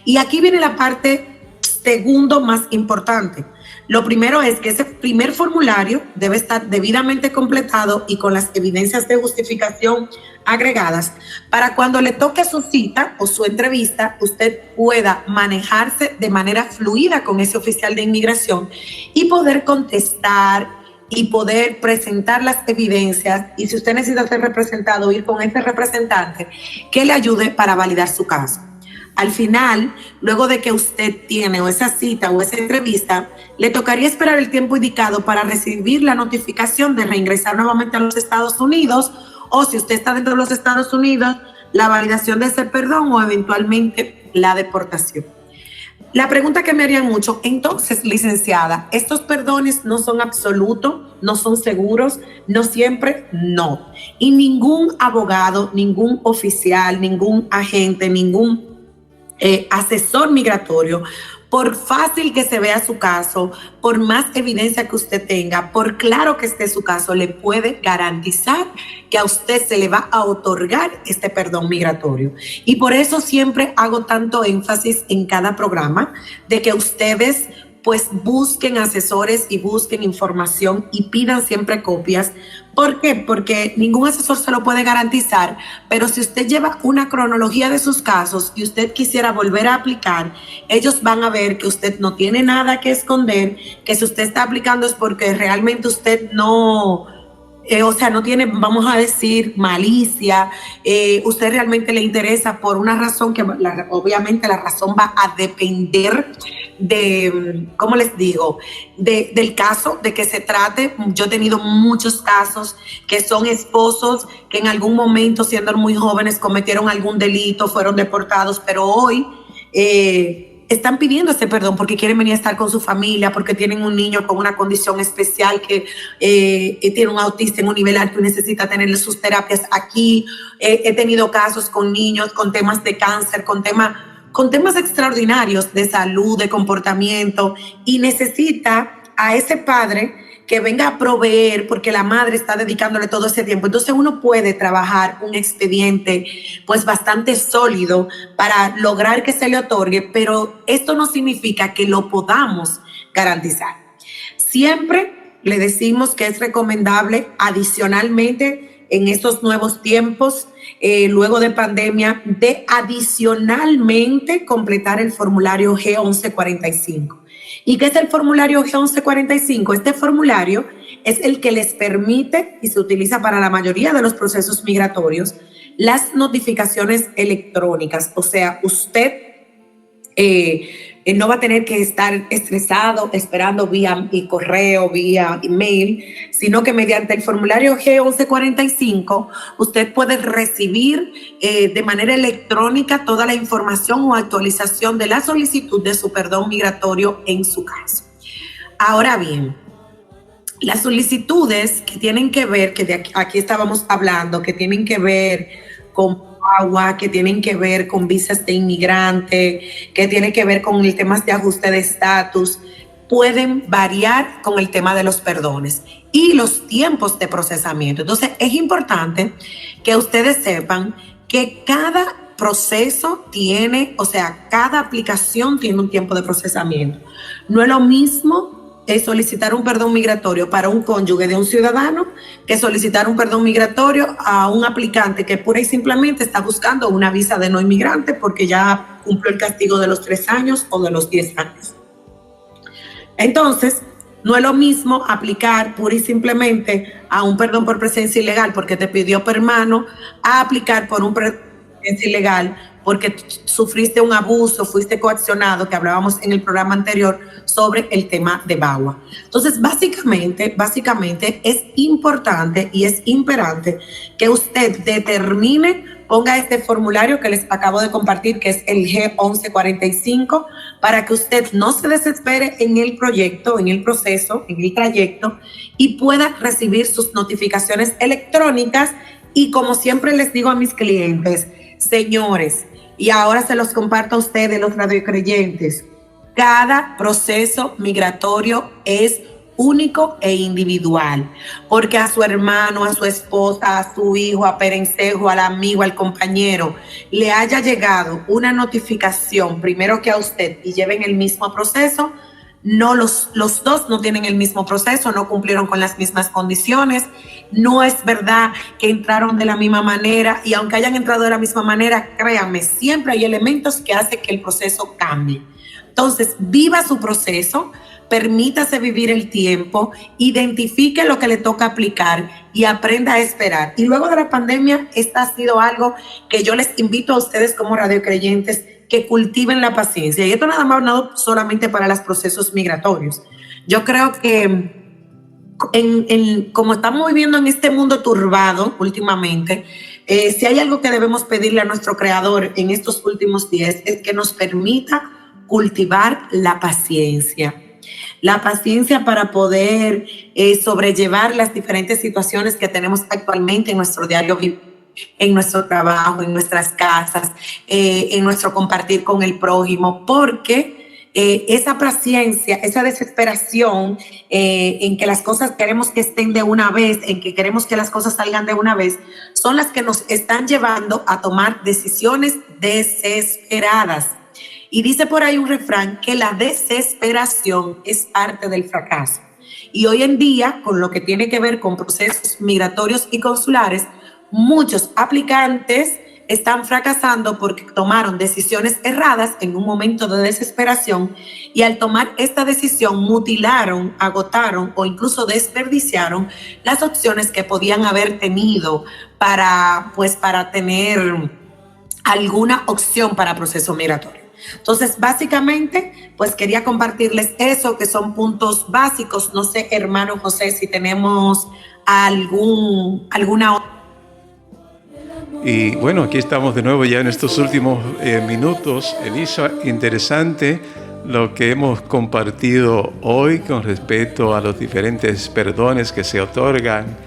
Y aquí viene la parte segundo más importante. Lo primero es que ese primer formulario debe estar debidamente completado y con las evidencias de justificación agregadas para cuando le toque su cita o su entrevista, usted pueda manejarse de manera fluida con ese oficial de inmigración y poder contestar y poder presentar las evidencias, y si usted necesita ser representado, ir con ese representante que le ayude para validar su caso. Al final, luego de que usted tiene o esa cita o esa entrevista, le tocaría esperar el tiempo indicado para recibir la notificación de reingresar nuevamente a los Estados Unidos, o si usted está dentro de los Estados Unidos, la validación de ese perdón o eventualmente la deportación. La pregunta que me harían mucho, entonces, licenciada, ¿estos perdones no son absolutos, no son seguros? No siempre, no. Y ningún abogado, ningún oficial, ningún agente, ningún asesor migratorio, por fácil que se vea su caso, por más evidencia que usted tenga, por claro que esté su caso, le puede garantizar que a usted se le va a otorgar este perdón migratorio. Y por eso siempre hago tanto énfasis en cada programa de que ustedes pues busquen asesores y busquen información y pidan siempre copias. ¿Por qué? Porque ningún asesor se lo puede garantizar, pero si usted lleva una cronología de sus casos y usted quisiera volver a aplicar, ellos van a ver que usted no tiene nada que esconder, que si usted está aplicando es porque realmente usted no... no tiene, vamos a decir, malicia, usted realmente le interesa por una razón que obviamente la razón va a depender de, ¿cómo les digo? Del caso, de que se trate. Yo he tenido muchos casos que son esposos que en algún momento, siendo muy jóvenes, cometieron algún delito, fueron deportados, pero hoy... están pidiendo este perdón porque quieren venir a estar con su familia, porque tienen un niño con una condición especial que tiene un autista en un nivel alto y necesita tener sus terapias aquí. He tenido casos con niños con temas de cáncer, con temas extraordinarios de salud, de comportamiento, y necesita a ese padre que venga a proveer porque la madre está dedicándole todo ese tiempo. Entonces uno puede trabajar un expediente pues bastante sólido para lograr que se le otorgue, pero esto no significa que lo podamos garantizar. Siempre le decimos que es recomendable adicionalmente en estos nuevos tiempos, luego de pandemia, de adicionalmente completar el formulario G1145. ¿Y qué es el formulario G1145? Este formulario es el que les permite, y se utiliza para la mayoría de los procesos migratorios, las notificaciones electrónicas. O sea, usted no va a tener que estar estresado esperando vía correo, vía email, sino que mediante el formulario G1145 usted puede recibir de manera electrónica toda la información o actualización de la solicitud de su perdón migratorio en su caso. Ahora bien, las solicitudes que tienen que ver, que de aquí estábamos hablando, que tienen que ver con agua, que tienen que ver con visas de inmigrante, que tienen que ver con el tema de ajuste de estatus, pueden variar con el tema de los perdones y los tiempos de procesamiento. Entonces, es importante que ustedes sepan que cada proceso tiene, o sea, cada aplicación tiene un tiempo de procesamiento. No es lo mismo solicitar un perdón migratorio para un cónyuge de un ciudadano que solicitar un perdón migratorio a un aplicante que pura y simplemente está buscando una visa de no inmigrante porque ya cumplió el castigo de los 3 años o de los 10 años. Entonces, no es lo mismo aplicar pura y simplemente a un perdón por presencia ilegal porque te pidió permano a aplicar por un perdón por presencia ilegal porque sufriste un abuso, fuiste coaccionado, que hablábamos en el programa anterior sobre el tema de VAWA. Entonces, básicamente es importante y es imperante que usted determine, ponga este formulario que les acabo de compartir, que es el G1145, para que usted no se desespere en el proyecto, en el proceso, en el trayecto, y pueda recibir sus notificaciones electrónicas. Y como siempre les digo a mis clientes, señores, y ahora se los comparto a ustedes, los radiocreyentes, cada proceso migratorio es único e individual, porque a su hermano, a su esposa, a su hijo, a perencejo, al amigo, al compañero, le haya llegado una notificación primero que a usted y lleven el mismo proceso, los dos no tienen el mismo proceso, no cumplieron con las mismas condiciones, no es verdad que entraron de la misma manera, y aunque hayan entrado de la misma manera, créanme, siempre hay elementos que hacen que el proceso cambie. Entonces, viva su proceso, permítase vivir el tiempo, identifique lo que le toca aplicar y aprenda a esperar. Y luego de la pandemia, esta ha sido algo que yo les invito a ustedes como radiocreyentes que cultiven la paciencia. Y esto nada más no solamente para los procesos migratorios. Yo creo que como estamos viviendo en este mundo turbado últimamente, si hay algo que debemos pedirle a nuestro Creador en estos últimos días es que nos permita cultivar la paciencia. La paciencia para poder sobrellevar las diferentes situaciones que tenemos actualmente en nuestro diario vivir, en nuestro trabajo, en nuestras casas, en nuestro compartir con el prójimo, porque esa paciencia, esa desesperación en que las cosas queremos que estén de una vez, en que queremos que las cosas salgan de una vez, son las que nos están llevando a tomar decisiones desesperadas. Y dice por ahí un refrán que la desesperación es parte del fracaso. Y hoy en día, con lo que tiene que ver con procesos migratorios y consulares, muchos aplicantes están fracasando porque tomaron decisiones erradas en un momento de desesperación, y al tomar esta decisión mutilaron, agotaron o incluso desperdiciaron las opciones que podían haber tenido para tener alguna opción para proceso migratorio. Entonces, básicamente, pues quería compartirles eso, que son puntos básicos. No sé, hermano José, si tenemos alguna. Y bueno, aquí estamos de nuevo ya en estos últimos minutos. Elisa, interesante lo que hemos compartido hoy con respecto a los diferentes perdones que se otorgan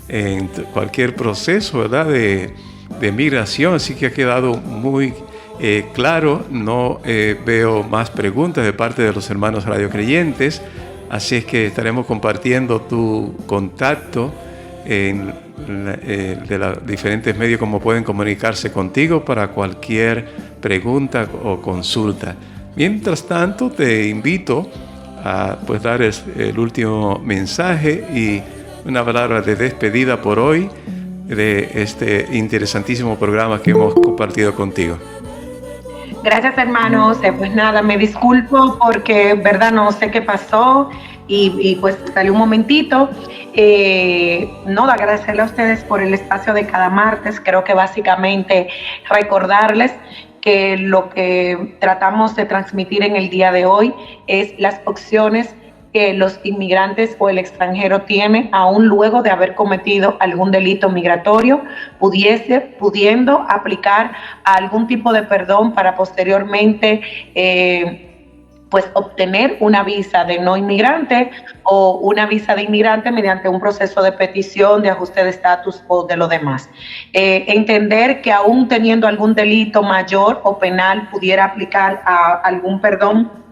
en cualquier proceso, ¿verdad?, de migración. Así que ha quedado muy claro. No veo más preguntas de parte de los hermanos radiocreyentes, así es que estaremos compartiendo tu contacto de los diferentes medios como pueden comunicarse contigo para cualquier pregunta o consulta. Mientras tanto, te invito a dar el último mensaje y una palabra de despedida por hoy de este interesantísimo programa que hemos compartido contigo. Gracias, hermanos. Pues nada, me disculpo porque, verdad, no sé qué pasó y pues salió un momentito. No, agradecerle a ustedes por el espacio de cada martes. Creo que básicamente recordarles que lo que tratamos de transmitir en el día de hoy es las opciones que los inmigrantes o el extranjero tiene aún luego de haber cometido algún delito migratorio, pudiendo aplicar a algún tipo de perdón para posteriormente pues obtener una visa de no inmigrante o una visa de inmigrante mediante un proceso de petición, de ajuste de estatus o de lo demás. Entender que aún teniendo algún delito mayor o penal pudiera aplicar a algún perdón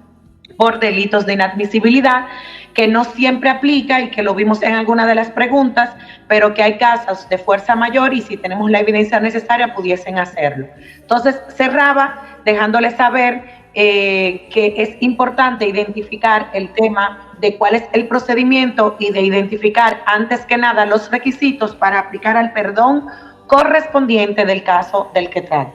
por delitos de inadmisibilidad, que no siempre aplica y que lo vimos en alguna de las preguntas, pero que hay casos de fuerza mayor y si tenemos la evidencia necesaria pudiesen hacerlo. Entonces cerraba dejándoles saber que es importante identificar el tema de cuál es el procedimiento y de identificar antes que nada los requisitos para aplicar al perdón correspondiente del caso del que trate.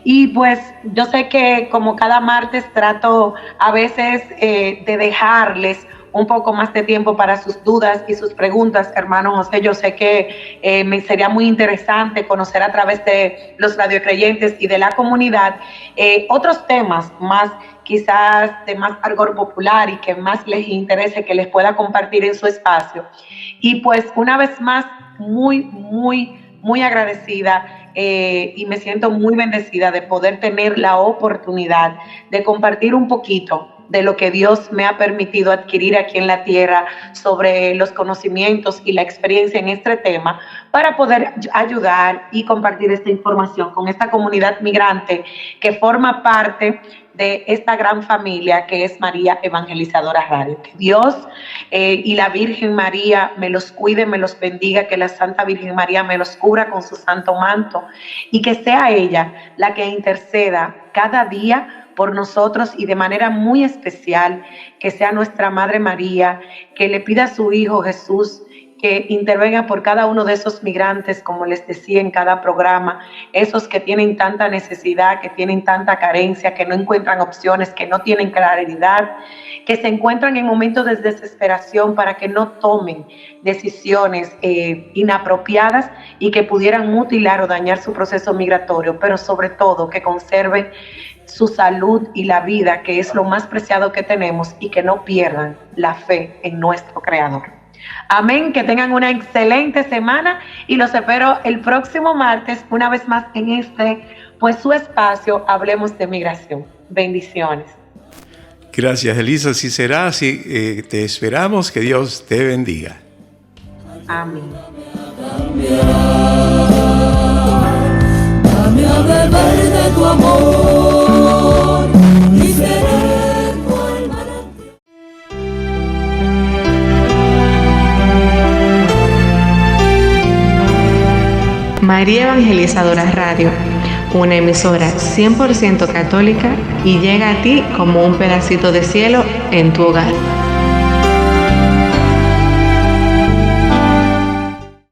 Y pues yo sé que como cada martes trato a veces de dejarles un poco más de tiempo para sus dudas y sus preguntas, hermano José. Yo sé que me sería muy interesante conocer a través de los radiocreyentes y de la comunidad otros temas más, quizás de más argot popular y que más les interese que les pueda compartir en su espacio. Y pues una vez más, muy agradecida y me siento muy bendecida de poder tener la oportunidad de compartir un poquito de lo que Dios me ha permitido adquirir aquí en la tierra sobre los conocimientos y la experiencia en este tema para poder ayudar y compartir esta información con esta comunidad migrante que forma parte de esta gran familia que es María Evangelizadora Radio. Que Dios y la Virgen María me los cuide, me los bendiga, que la Santa Virgen María me los cubra con su santo manto y que sea ella la que interceda cada día por nosotros y de manera muy especial que sea nuestra Madre María, que le pida a su Hijo Jesús que intervenga por cada uno de esos migrantes, como les decía en cada programa, esos que tienen tanta necesidad, que tienen tanta carencia, que no encuentran opciones, que no tienen claridad, que se encuentran en momentos de desesperación para que no tomen decisiones inapropiadas y que pudieran mutilar o dañar su proceso migratorio, pero sobre todo que conserven su salud y la vida, que es lo más preciado que tenemos, y que no pierdan la fe en nuestro Creador. Amén, que tengan una excelente semana y los espero el próximo martes, una vez más en pues su espacio, Hablemos de Migración. Bendiciones. Gracias, Elisa. Así será, así te esperamos. Que Dios te bendiga. Amén. Dame a beber de tu amor y seré cual manantial. María Evangelizadora Radio, una emisora 100% católica, y llega a ti como un pedacito de cielo en tu hogar.